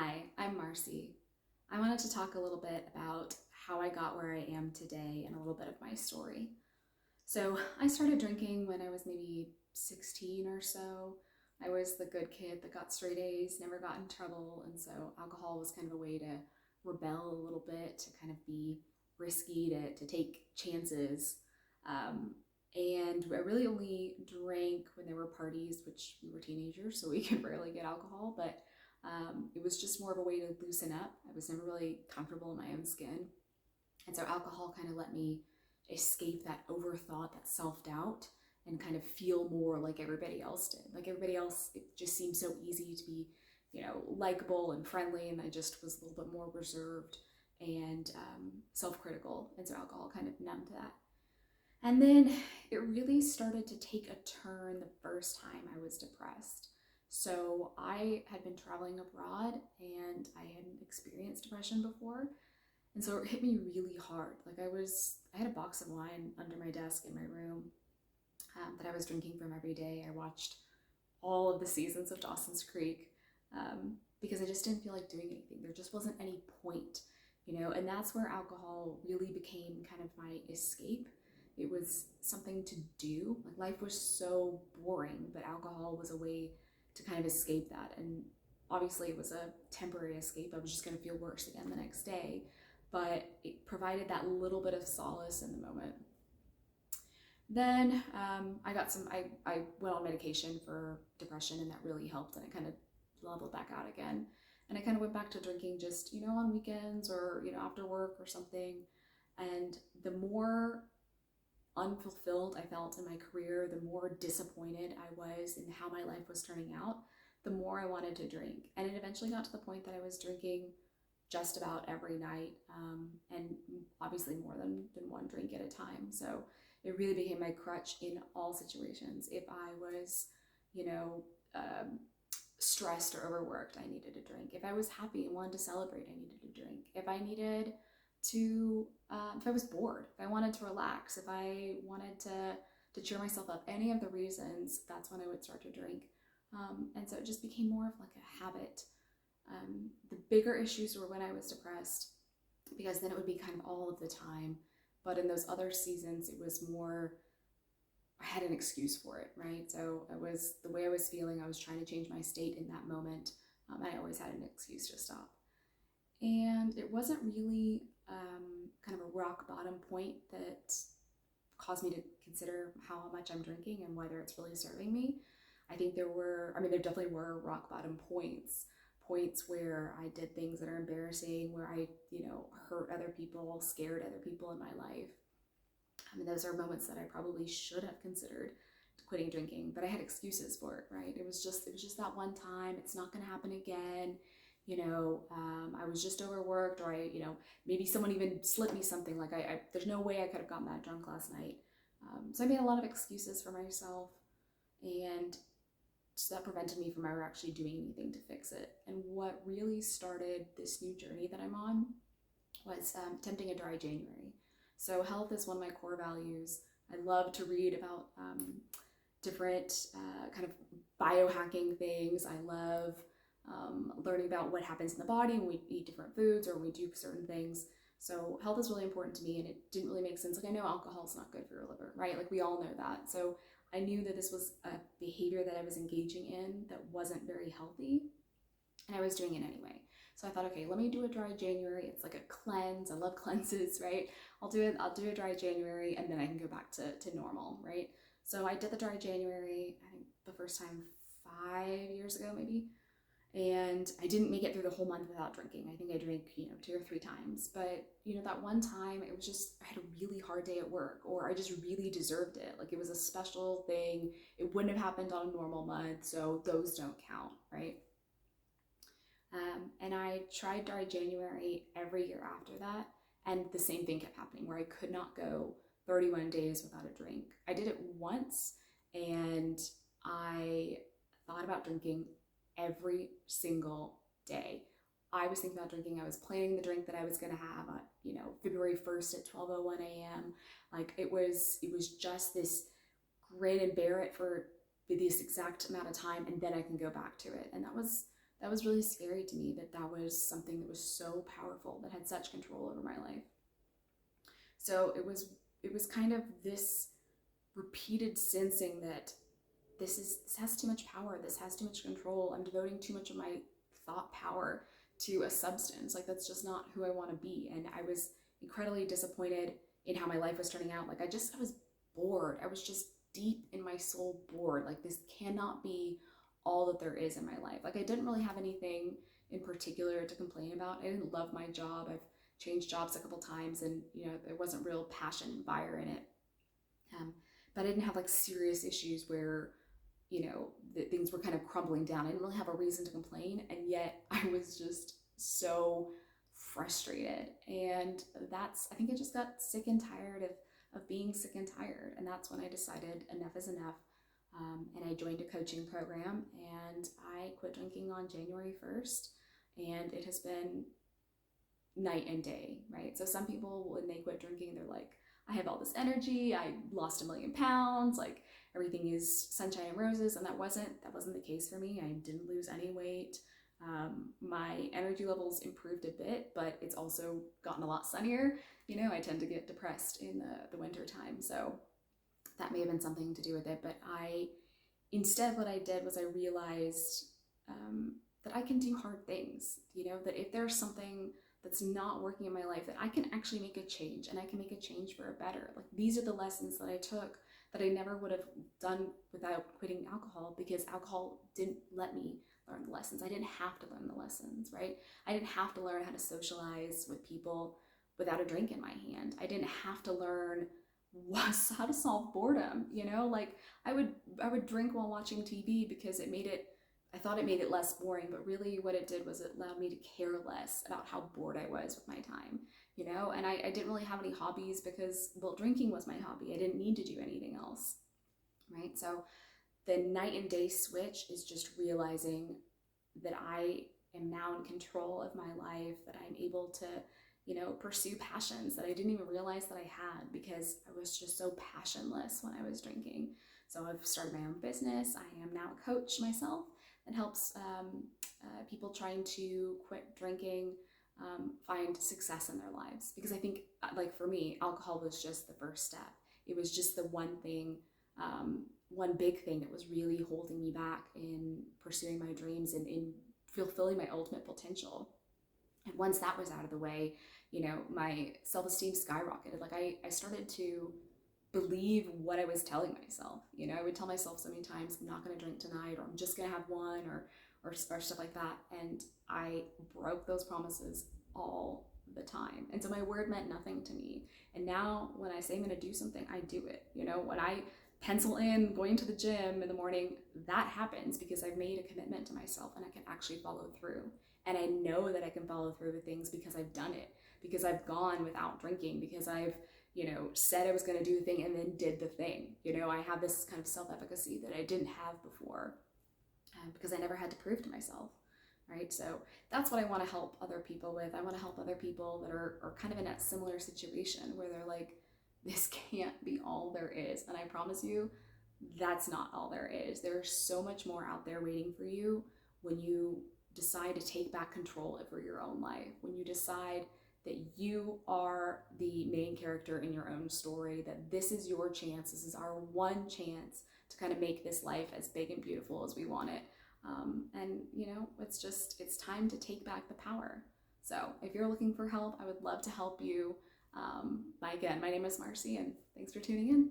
Hi, I'm Marci. I wanted to talk a little bit about how I got where I am today and a little bit of my story. So, I started drinking when I was maybe 16 or so. I was the good kid that got straight A's, never got in trouble, and so alcohol was kind of a way to rebel a little bit, to kind of be risky, to take chances. Um, and I really only drank when there were parties, which we were teenagers, so we could rarely get alcohol, but it was just more of a way to loosen up. I was never really comfortable in my own skin. And so alcohol kind of let me escape that overthought, that self doubt, and kind of feel more like everybody else did. Like everybody else, it just seemed so easy to be, likable and friendly. And I just was a little bit more reserved and self critical. And so alcohol kind of numbed that. And then it really started to take a turn the first time I was depressed. So I had been traveling abroad and I hadn't experienced depression before. And so it hit me really hard. I had a box of wine under my desk in my room that I was drinking from every day. I watched all of the seasons of Dawson's Creek because I just didn't feel like doing anything. There just wasn't any point, and that's where alcohol really became kind of my escape. It was something to do. Like life was so boring, but alcohol was a way to kind of escape that. And obviously it was a temporary escape. I was just going to feel worse again the next day, but it provided that little bit of solace in the moment. Then I went on medication for depression, and that really helped, and it kind of leveled back out again. And I kind of went back to drinking just, on weekends or, after work or something. And the more unfulfilled I felt in my career, the more disappointed I was in how my life was turning out, the more I wanted to drink. And it eventually got to the point that I was drinking just about every night, and obviously more than one drink at a time. So it really became my crutch in all situations. If I was, you know, stressed or overworked, I needed a drink. If I was happy and wanted to celebrate, I needed a drink. If I needed to, if I was bored, if I wanted to relax, if I wanted to cheer myself up, any of the reasons, that's when I would start to drink. And so it just became more of like a habit. The bigger issues were when I was depressed, because then it would be kind of all of the time. But in those other seasons, it was more, I had an excuse for it, right? So it was the way I was feeling. I was trying to change my state in that moment. I always had an excuse to stop. And it wasn't really kind of a rock bottom point that caused me to consider how much I'm drinking and whether it's really serving me. I think there definitely were rock bottom points where I did things that are embarrassing, where I, hurt other people, scared other people in my life. Those are moments that I probably should have considered quitting drinking, but I had excuses for it, right? It was just that one time. It's not going to happen again. I was just overworked, or maybe someone even slipped me something. Like there's no way I could have gotten that drunk last night. So I made a lot of excuses for myself, and so that prevented me from ever actually doing anything to fix it. And what really started this new journey that I'm on was attempting a dry January. So health is one of my core values. I love to read about different kind of biohacking things. I love learning about what happens in the body when we eat different foods or when we do certain things. So health is really important to me, and it didn't really make sense. Like I know alcohol is not good for your liver, right? Like we all know that. So I knew that this was a behavior that I was engaging in that wasn't very healthy, and I was doing it anyway. So I thought, okay, let me do a dry January. It's like a cleanse. I love cleanses, right? I'll do a dry January, and then I can go back to normal, right? So I did the dry January, I think the first time 5 years ago, maybe. And I didn't make it through the whole month without drinking. I think I drank, 2 or 3 times. But, that one time, it was just, I had a really hard day at work, or I just really deserved it. Like it was a special thing. It wouldn't have happened on a normal month, so those don't count, right? And I tried dry January every year after that, and the same thing kept happening, where I could not go 31 days without a drink. I did it once, and I thought about drinking every single day. I was thinking about drinking. I was planning the drink that I was going to have on, February 1st at 12:01 a.m. Like it was just this grin and bear it for this exact amount of time, and then I can go back to it. And that was that was really scary to me, that that was something that was so powerful, that had such control over my life. So it was kind of this repeated sensing that this has too much power, this has too much control, I'm devoting too much of my thought power to a substance. Like, that's just not who I want to be. And I was incredibly disappointed in how my life was turning out. Like, I was bored. I was just deep in my soul bored. Like, this cannot be all that there is in my life. Like, I didn't really have anything in particular to complain about. I didn't love my job. I've changed jobs a couple times, and there wasn't real passion and fire in it. But I didn't have like serious issues where things were kind of crumbling down. I didn't really have a reason to complain, and yet I was just so frustrated. And I think I just got sick and tired of being sick and tired. And that's when I decided enough is enough. And I joined a coaching program, and I quit drinking on January 1st. And it has been night and day, right? So some people, when they quit drinking, they're like, I have all this energy, I lost 1,000,000 pounds, like everything is sunshine and roses. And that wasn't the case for me. I didn't lose any weight. My energy levels improved a bit, but it's also gotten a lot sunnier. I tend to get depressed in the winter time. So that may have been something to do with it. But instead what I did was I realized that I can do hard things, that if there's something that's not working in my life, that I can actually make a change, and I can make a change for a better. Like, these are the lessons that I took that I never would have done without quitting alcohol, because alcohol didn't let me learn the lessons. I didn't have to learn the lessons, right? I didn't have to learn how to socialize with people without a drink in my hand. I didn't have to learn how to solve boredom. Like, I would drink while watching TV because I thought it made it less boring, but really what it did was it allowed me to care less about how bored I was with my time, and I didn't really have any hobbies because, well, drinking was my hobby. I didn't need to do anything else, right? So the night and day switch is just realizing that I am now in control of my life, that I'm able to, pursue passions that I didn't even realize that I had, because I was just so passionless when I was drinking. So I've started my own business. I am now a coach myself and helps people trying to quit drinking find success in their lives. Because I think, like for me, alcohol was just the first step. It was just the one thing, one big thing that was really holding me back in pursuing my dreams and in fulfilling my ultimate potential. And once that was out of the way, my self-esteem skyrocketed. Like, I started to believe what I was telling myself. I would tell myself so many times, I'm not going to drink tonight, or I'm just going to have one, or stuff like that. And I broke those promises all the time. And so my word meant nothing to me. And now when I say I'm going to do something, I do it. When I pencil in going to the gym in the morning, that happens because I've made a commitment to myself and I can actually follow through. And I know that I can follow through with things because I've done it, because I've gone without drinking, because I've said I was going to do the thing and then did the thing. I have this kind of self-efficacy that I didn't have before because I never had to prove to myself, right? So that's what I want to help other people with. I want to help other people that are kind of in that similar situation where they're like, this can't be all there is. And I promise you, that's not all there is. There's so much more out there waiting for you when you decide to take back control over your own life, when you decide that you are the main character in your own story, that this is your chance, this is our one chance to kind of make this life as big and beautiful as we want it. And it's time to take back the power. So if you're looking for help, I would love to help you. Again, my name is Marci, and thanks for tuning in.